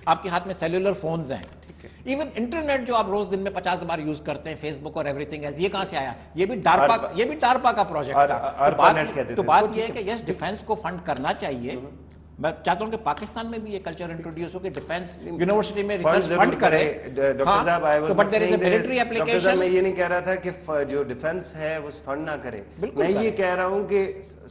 آپ کے ہاتھ میں سیلولر فونز ہیں, ایون انٹرنیٹ جو آپ روز دن میں 50 بار یوز کرتے ہیں, فیس بک اور ایوری تھنگ ایلس, یہ کہاں سے آیا؟ یہ بھی ڈارپا کا پروجیکٹ تھا. تو بات یہ ہے کہ یس ڈیفینس کو فنڈ کرنا چاہیے. میں چاہتا ہوں کہ پاکستان میں بھی یہ کلچر انٹروڈیوس ہو کہ ڈیفینس یونیورسٹی میں ریسرچ فنڈ کرے. ڈاکٹر صاحب but there is a military application. میں یہ نہیں کہہ رہا تھا کہ جو ڈیفینس ہے وہ فنڈ نہ کرے, میں یہ کہہ رہا ہوں کہ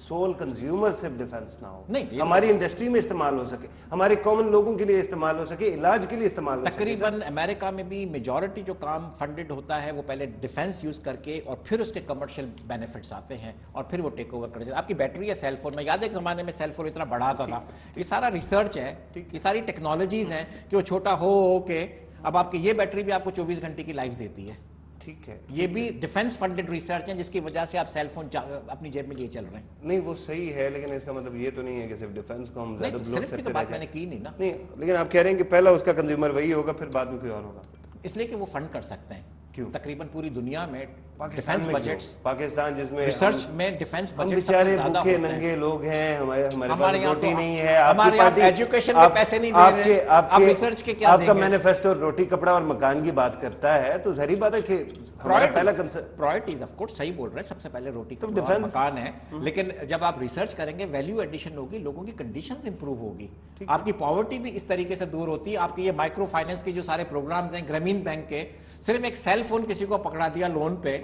سول کنزیومر سے ڈیفینس نہ ہو, ہماری انڈسٹری میں استعمال ہو سکے, ہمارے کامن لوگوں کے لیے استعمال ہو سکے, علاج کے لیے استعمال ہو سکے. تقریباً امریکہ میں بھی میجورٹی جو کام فنڈڈ ہوتا ہے وہ پہلے ڈیفینس یوز کر کے اور پھر اس کے کمرشل بینیفٹس آتے ہیں اور پھر وہ ٹیک اوور کر دیتے ہیں. آپ کی بیٹری ہے سیل فون میں, یاد ہے ایک زمانے میں سیل فون اتنا بڑا تھا, یہ سارا ریسرچ ہے, یہ ساری ٹیکنالوجیز ہیں کہ وہ چھوٹا ہو کے اب آپ کی یہ بیٹری بھی آپ کو 24 گھنٹے کی لائف دیتی ہے. ٹھیک ہے, یہ بھی ڈیفینس فنڈڈ ریسرچ ہے جس کی وجہ سے آپ سیل فون اپنی جیب میں لیے چل رہے ہیں. نہیں وہ صحیح ہے, لیکن اس کا مطلب یہ تو نہیں ہے کہ صرف ڈیفینس کو ہم زیادہ بلوک کرتے رہے. بات میں نے کی نہیں نا. نہیں, لیکن آپ کہہ رہے ہیں کہ پہلا اس کا کنزیومر وہی ہوگا, پھر بعد میں کوئی اور ہوگا. اس لیے کہ وہ فنڈ کر سکتے ہیں. کیوں؟ تقریباً پوری دنیا میں ڈیفینس بجٹس, پاکستان جس میں ریسرچ میں ڈیفینس ہم بجٹ بیچارے بھوکے ننگے لوگ ہیں, ہمارے پاس روٹی نہیں ہے. ہمارے یہاں ایجوکیشن میں پیسے نہیں دے رہے, آپ ریسرچ کے کیا دیں گے؟ آپ کا مینیفیسٹو روٹی کپڑا اور مکان کی بات کرتا ہے, تو ظاہری بات ہے کہ پرائرٹیز آف کورس صحیح بول رہے ہیں, سب سے پہلے روٹی کپڑا اور مکان ہے, لیکن جب آپ ریسرچ کریں گے ویلیو ایڈیشن ہوگی, لوگوں کی کنڈیشنز امپروو ہوگی, آپ کی پاورٹی بھی اس طریقے سے دور ہوتی ہے. آپ کے یہ مائکرو فائنینس کے جو سارے پروگرامز ہیں گرامین بینک کے, صرف ایک سیل فون کسی کو پکڑا دیا لون پہ,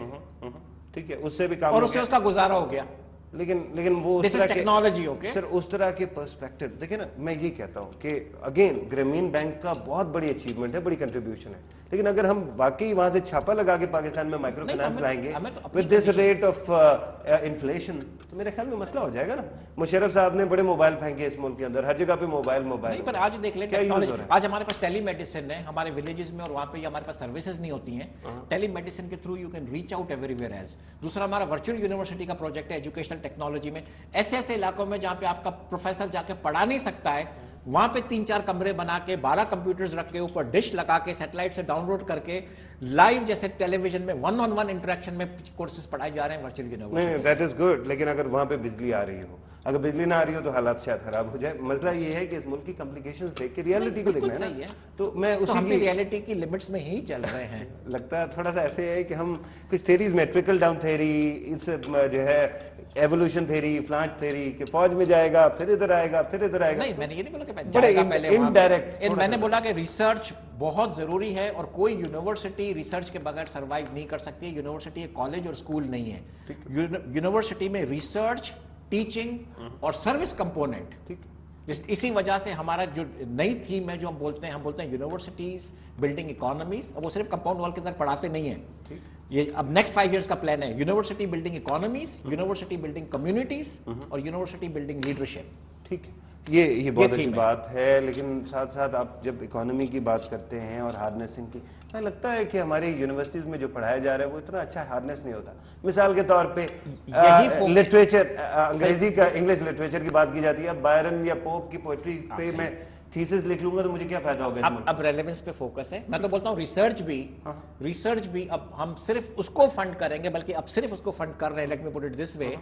ٹھیک ہے, اس سے بھی کام اور اس سے اس کا گزارا ہو گیا. لیکن وہ ٹیکنالوجی اوکے سر اس طرح کے پرسپیکٹو دیکھیں نا, میں یہ کہتا ہوں کہ اگین گرامین بینک کا بہت بڑی اچیومنٹ ہے, بڑی کنٹریبیوشن ہے, لیکن اگر ہم واقعی وہاں سے چھاپا لگا کے پاکستان میں مائکرو فائنانس لائیں گے with this rate of inflation, تو میرے خیال میں مسئلہ ہو جائے گا نا. مشرف صاحب نے بڑے موبائل پھینکے اس ملک کے اندر, ہر جگہ پہ موبائل. پر آج دیکھ لیں ٹیکنالوجی, آج ہمارے پاس ٹیلی میڈیسن ہے ہمارے ولیجز میں, اور وہاں پہ ہمارے پاس سروسز نہیں ہوتی ہیں. ٹیلی میڈیسن کے through you can reach out everywhere else. دوسرا ہمارا ورچوئل یونیورسٹی کا پروجیکٹ ہے ایجوکیشنل ٹیکنالوجی میں. ایسے ایسے علاقوں میں جہاں پہ آپ کا پروفیسر جا کے پڑھا نہیں سکتا ہے, وہاں پہ 3-4 کمرے بنا کے 12 کمپیوٹرز رکھ کے اوپر ڈش لگا کے سیٹلائٹ سے ڈاؤن لوڈ کر کے لائیو جیسے ٹیلی ویژن میں 1-on-1 انٹریکشن میں کورسز پڑھائے جا رہے ہیں ورچوئل یونیورسٹی. نہیں, دیٹ از گڈ, لیکن اگر وہاں پہ بجلی آ رہی ہو, اگر بجلی نہ آ رہی ہو تو حالات شاید خراب ہو جائے. مسئلہ یہ ہے کہ اس ملک کی کمپلیکیشنز دیکھ کے ریالٹی کو دیکھنا ہے نا, تو میں اسی کی ریالٹی کی لمٹس میں ہی چل رہے ہیں. لگتا ہے تھوڑا سا ایسے ہے کہ ہم کچھ تھیریز میں ٹرکل ڈاؤن تھیری, اس جو ہے ایوولوشن تھیری, فلانچ تھیری, کہ فوج میں جائے گا پھر ادھر آئے گا پھر ادھر آئے گا. نہیں, میں نے یہ نہیں بولا کہ بڑے انڈائریکٹ, میں نے بولا کہ ریسرچ بہت ضروری ہے, اور کوئی یونیورسٹی ریسرچ کے بغیر سروائیو نہیں کر سکتی. یونیورسٹی ایک کالج اور اسکول نہیں ہے. یونیورسٹی میں ریسرچ, ٹیچنگ اور سروس کمپوننٹ, اسی وجہ سے ہمارا جو نئی تھیم ہے جو ہم بولتے ہیں یونیورسٹیز بلڈنگ اکانومیز, اور وہ صرف کمپاؤنڈ وال کے اندر پڑھاتے نہیں ہیں. یہ اب نیکسٹ 5 ایئرس کا پلان ہے, university building economies, university building communities اور یونیورسٹی بلڈنگ لیڈرشپ. ٹھیک ہے, یہ بہت اچھی بات ہے, لیکن ساتھ ساتھ آپ جب اکانومی کی بات کرتے ہیں اور ہارنیسنگ کی, مجھے لگتا ہے کہ ہماری یونیورسٹیز میں جو پڑھایا جا رہا ہے وہ اتنا اچھا ہارنیس نہیں ہوتا. مثال کے طور پہ لٹریچر, انگریزی کا انگلش لٹریچر کی بات کی جاتی ہے, بائرن یا پوپ کی پوئٹری پہ میں تھیسس لکھ لوں گا تو مجھے کیا فائدہ ہوگا؟ اب ریلیونس پہ فوکس ہے. میں تو بولتا ہوں ریسرچ بھی اب ہم صرف اس کو فنڈ کریں گے, بلکہ اب صرف اس کو فنڈ کر رہے ہیں. Let me put it this way,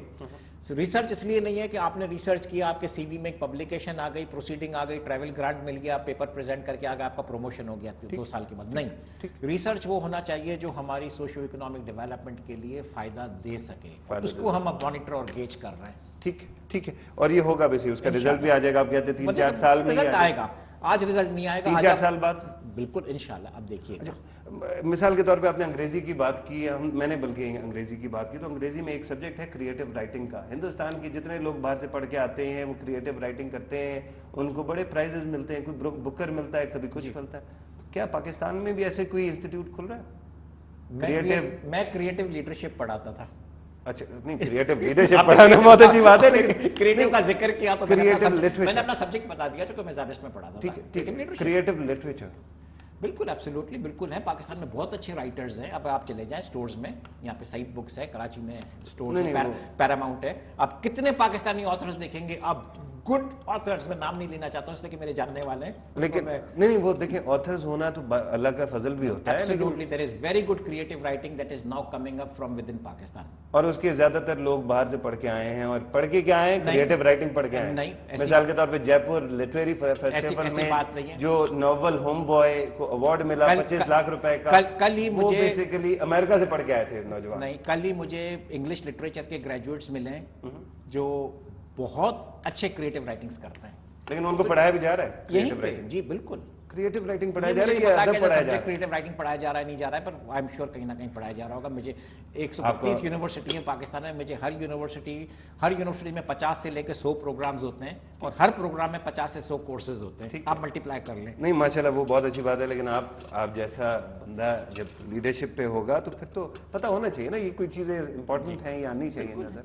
research اس لیے نہیں ہے کہ آپ نے ریسرچ کیا, آپ کے سی وی میں ایک پبلیکیشن آ گئی, پروسیڈنگ آ گئی, ٹریول گرانٹ مل گیا, پیپر پریزنٹ کر کے آ گیا, آپ کا پروموشن ہو گیا 2 سال کے بعد. نہیں, ریسرچ وہ ہونا چاہیے جو ہماری سوشو اکنامک ڈیولپمنٹ کے لیے فائدہ دے سکے, اس کو ہم اب مانیٹر اور گیج کر رہے ہیں. ٹھیک ہے, اور یہ ہوگا بھی, اس کا رزلٹ بھی آ جائے گا. آپ کہتے ہیں 3-4 سال میں آئے گا, آج رزلٹ نہیں آئے گا, 3-4 سال بعد بالکل انشاءاللہ. اب دیکھیے, مثال کے طور پہ آپ نے انگریزی کی بات کی, میں نے بلکہ انگریزی کی بات کی, تو انگریزی میں ایک سبجیکٹ ہے کریٹو رائٹنگ کا. ہندوستان کے جتنے لوگ باہر سے پڑھ کے آتے ہیں وہ کریٹو رائٹنگ کرتے ہیں, ان کو بڑے پرائزز ملتے ہیں, کوئی بکر ملتا ہے, کبھی کچھ ملتا ہے. کیا پاکستان میں بھی ایسے کوئی انسٹیٹیوٹ کھل رہا ہے؟ میں کریٹو لیڈرشپ پڑھاتا تھا. اچھا, نہیں کریٹو لیڈرشپ پڑھانا بہت اچھی بات ہے, لیکن کریٹو کا ذکر کیا تو میں نے اپنا سبجیکٹ بتا دیا جو کہ میں زابسٹ میں پڑھاتا تھا. کریٹو لٹریچر بالکل ایبسولوٹلی بالکل ہے. پاکستان میں بہت اچھے رائٹرز ہیں. اب آپ چلے جائیں سٹورز میں, یہاں پہ سعید بکس ہے, کراچی میں سٹور پیراماؤنٹ ہے, آپ کتنے پاکستانی آتھرز دیکھیں گے, اب गुड ऑथर्स, मैं नाम नहीं लेना चाहता हूँ इसलिए कि मेरे जानने वाले हैं, लेकिन नहीं वो देखें ऑथर्स होना तो अल्लाह का फजल भी होता है, Absolutely, there is very good creative writing that is now coming up from within Pakistan. और उसके ज्यादातर लोग बाहर से पढ़ के आए हैं, और पढ़ के क्या आए हैं, क्रिएटिव राइटिंग पढ़ के आए नहीं, हैं। मिसाल के तौर पे जयपुर लिटरेरी फेस्टिवल ऐसी बात नहीं में है। जो नॉवल होम बॉय को अवार्ड मिला 25 लाख रुपए का, कल ही वो मुझे बेसिकली अमेरिका से पढ़ के आए थे नौजवान। नहीं, कल ही मुझे इंग्लिश लिटरेचर के ग्रेजुएट्स मिले हैं जो बहुत अच्छे क्रिएटिव राइटिंग्स करते हैं, लेकिन उनको पढ़ाया भी जा रहा है यही क्रिएटिव पे, राइटिंग। जी बिल्कुल क्रिएटिव राइटिंग पढ़ाया जा रही है, अदब पढ़ाया जा रहा है। क्रिएटिव राइटिंग पढ़ाया जा रहा है, नहीं जा रहा है, पर आई एम श्योर कहीं ना कहीं पढ़ाया जा रहा होगा। मुझे 132 यूनिवर्सिटी है पाकिस्तान में, मुझे हर यूनिवर्सिटी में 50 से लेकर 100 प्रोग्राम्स होते हैं, और हर प्रोग्राम में 50 से 100 कोर्सेज होते हैं, आप मल्टीप्लाई कर लें। नहीं माशाल्लाह वो बहुत अच्छी बात है, लेकिन आप जैसा बंदा जब लीडरशिप पे होगा तो फिर तो पता होना चाहिए ना ये कोई चीज़ें इंपॉर्टेंट हैं या आनी चाहिए नजर,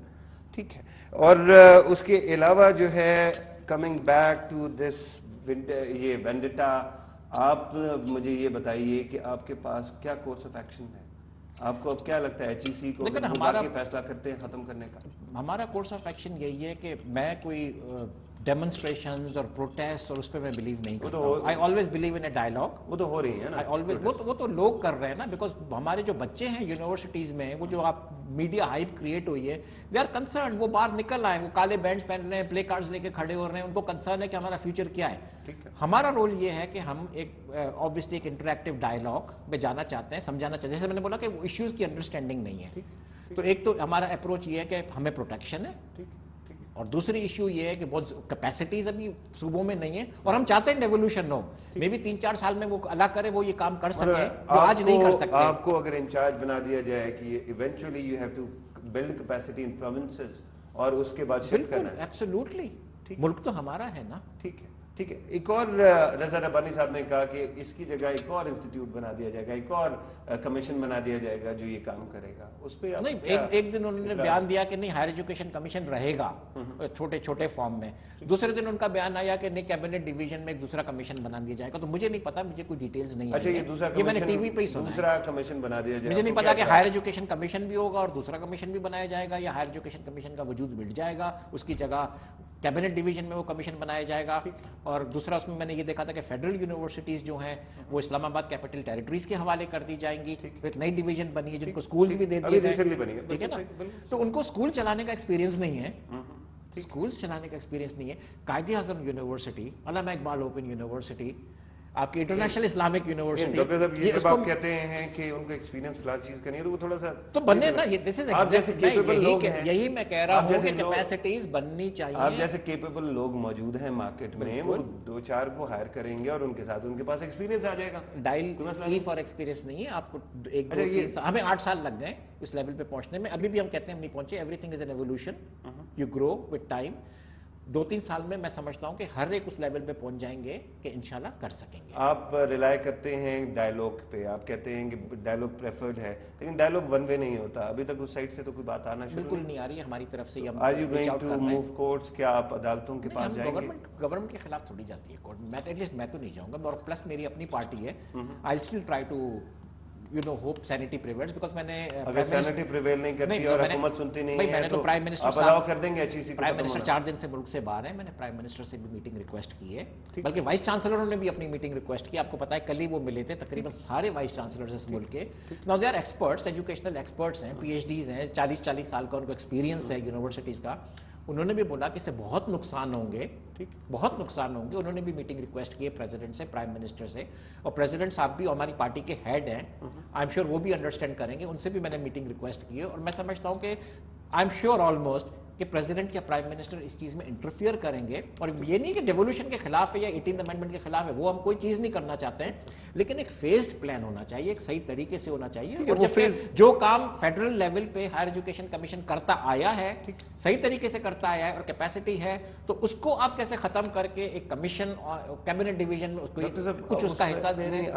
ठीक है। और उसके अलावा जो है कमिंग बैक टू दिस ये वेंडेटा, आप मुझे ये बताइए कि आपके पास क्या कोर्स ऑफ एक्शन है, आपको अब क्या लगता है HEC को हमारा फैसला करते हैं खत्म करने का? हमारा कोर्स ऑफ एक्शन यही है कि मैं कोई डेमोन्स्ट्रेशंस और प्रोटेस्ट और उस पर मैं बिलीव नहीं करता हूँ। I always believe in a dialogue. वो तो हो रही है ना, आई ऑलवेज, वो तो लोग कर रहे हैं ना, बिकॉज हमारे जो बच्चे हैं यूनिवर्सिटीज में, वो जो आप मीडिया हाइप क्रिएट हुई है, दे आर कंसर्न, वो बाहर निकल आए, वो काले बैंड्स पहन रहे हैं, प्ले कार्ड्स लेके खड़े हो रहे हैं, उनको कंसर्न है कि हमारा फ्यूचर क्या है। हमारा रोल ये है कि हम एक ऑब्वियसली एक इंटरेक्टिव डायलॉग में जाना चाहते हैं, समझाना चाहते हैं। जैसे मैंने बोला कि इश्यूज की अंडरस्टैंडिंग नहीं है, तो एक तो हमारा अप्रोच ये है कि हमें प्रोटेक्शन है, और दूसरी इशू ये है कि बहुत कैपेसिटीज अभी सूबों में नहीं है, और हम चाहते हैं डेवोल्यूशन हो, मे भी 3-4 साल में वो अल्लाह करे वो ये काम कर सके जो आज नहीं कर सकते। आपको अगर इंचार्ज बना दिया जाए कि eventually you have to build capacity in provinces और उसके बाद शिफ्ट करना है, एब्सोल्युटली, मुल्क तो हमारा है ना। ठीक है, ठीक है। एक और रज़ा रब्बानी साहब ने कहा कि इसकी जगह एक और इंस्टीट्यूट बना दिया जाएगा, एक और कमीशन बना दिया जाएगा जो ये काम करेगा, उस पे नहीं, एक दिन उन्होंने बयान दिया कि नहीं हायर एजुकेशन कमीशन रहेगा छोटे छोटे फॉर्म में, दूसरे दिन उनका बयान आया कि नहीं कैबिनेट डिवीजन में एक दूसरा कमीशन बना दिया जाएगा। तो मुझे नहीं पता, मुझे कोई डिटेल्स नहीं है। अच्छा, ये दूसरा ये मैंने टीवी पे ही सुना, दूसरा कमीशन बना दिया जाएगा। मुझे नहीं पता कि हायर एजुकेशन कमीशन भी होगा और दूसरा कमीशन भी बनाया जाएगा, या हायर एजुकेशन कमीशन का वजूद मिट जाएगा, उसकी जगह कैबिनेट डिवीजन में वो कमीशन बनाया जाएगा। और दूसरा उसमें मैंने ये देखा था कि फेडरल यूनिवर्सिटीज जो हैं वो इस्लामाबाद कैपिटल टेरिटरीज के हवाले कर दी जाएंगी। एक नई डिवीजन बनी है जिनको स्कूल्स भी दे दिए गए, ठीक है ना, तो उनको स्कूल चलाने का एक्सपीरियंस नहीं है, स्कूल्स चलाने का एक्सपीरियंस नहीं है। कायदे आजम यूनिवर्सिटी, अल्लामा इकबाल ओपन यूनिवर्सिटी, आपकी इंटरनेशनल इस्लामिक यूनिवर्सिटी, डॉक्टर साहब ये जब आप कहते हैं कि उनको एक्सपीरियंस फिलहाल चीज करनी है तो वो थोड़ा सा तो बनने ना, ये दिस इज यही मैं कह रहा हूँ कि कैपेसिटीज बननी चाहिए। आप जैसे केपेबल लोग मौजूद हैं मार्केट में, वो 2-4 को हायर करेंगे और उनके साथ उनके पास एक्सपीरियंस आ जाएगा। डायल फॉर एक्सपीरियंस नहीं है, आपको हमें 8 साल लग गए इस लेवल पे पहुंचने में, अभी भी हम कहते हैं हम नहीं पहुंचे। Everything is an evolution, you grow with time. 2-3 साल में मैं समझता हूं कि हर एक उस लेवल पे पहुंच जाएंगे कि इंशाल्लाह कर सकेंगे। आप रिलाय करते हैं डायलॉग पे, आप कहते हैं कि डायलॉग प्रेफर्ड है, लेकिन डायलॉग वन वे नहीं होता। अभी तक उस साइड से तो कोई बात आना शुरू बिल्कुल नहीं आ रही है हमारी तरफ से। Are you going to move courts? क्या आप अदालतों के पास जाएंगे? गवर्नमेंट के खिलाफ थोड़ी जाती है कोर्ट, मैं एटलीस्ट मैं तो नहीं जाऊंगा, और प्लस मेरी अपनी पार्टी है, I will still try to hope sanity prevails, because मैंने अगर सैनिटी प्रिवेल नहीं करती और हुकूमत सुनती नहीं है तो प्राइम मिनिस्टर आप अलाउ कर देंगे HEC को? प्राइम मिनिस्टर 4 दिन से मुल्क से बाहर है, मैंने प्राइम मिनिस्टर से भी मीटिंग रिक्वेस्ट की है, बल्कि वाइस चांसलरों ने भी अपनी मीटिंग रिक्वेस्ट की। आपको पता है कल ही वो मिले थे तकरीबन सारे वाइस चांसलर्स इस मुल्क के। Now they are experts, educational experts हैं, PhDs हैं, 40-40 साल का उनको एक्सपीरियंस है यूनिवर्सिटीज़ का। उन्होंने भी बोला कि इससे बहुत नुकसान होंगे, ठीक, बहुत नुकसान होंगे। उन्होंने भी मीटिंग रिक्वेस्ट की है प्रेसिडेंट से, प्राइम मिनिस्टर से, और प्रेसिडेंट साहब भी हमारी पार्टी के हेड हैं, आई एम श्योर वो भी अंडरस्टैंड करेंगे। उनसे भी मैंने मीटिंग रिक्वेस्ट की है, और मैं समझता हूँ कि आई एम श्योर ऑलमोस्ट कि प्रेसिडेंट या प्राइम मिनिस्टर इस चीज़ में इंटरफियर करेंगे। और ये नहीं कि डेवोल्यूशन के खिलाफ है या 18th अमेंडमेंट के खिलाफ है, वो हम कोई चीज़ नहीं करना चाहते हैं, लेकिन एक फेज्ड प्लान होना चाहिए, एक सही तरीके से होना चाहिए। और जो काम फेडरल लेवल पे हायर एजुकेशन कमीशन करता आया है, सही तरीके से करता आया है और कैपेसिटी है, तो उसको आप कैसे खत्म करके एक कमीशन और कैबिनेट डिवीजन में उसको कुछ उसका हिस्सा दे रहे हैं।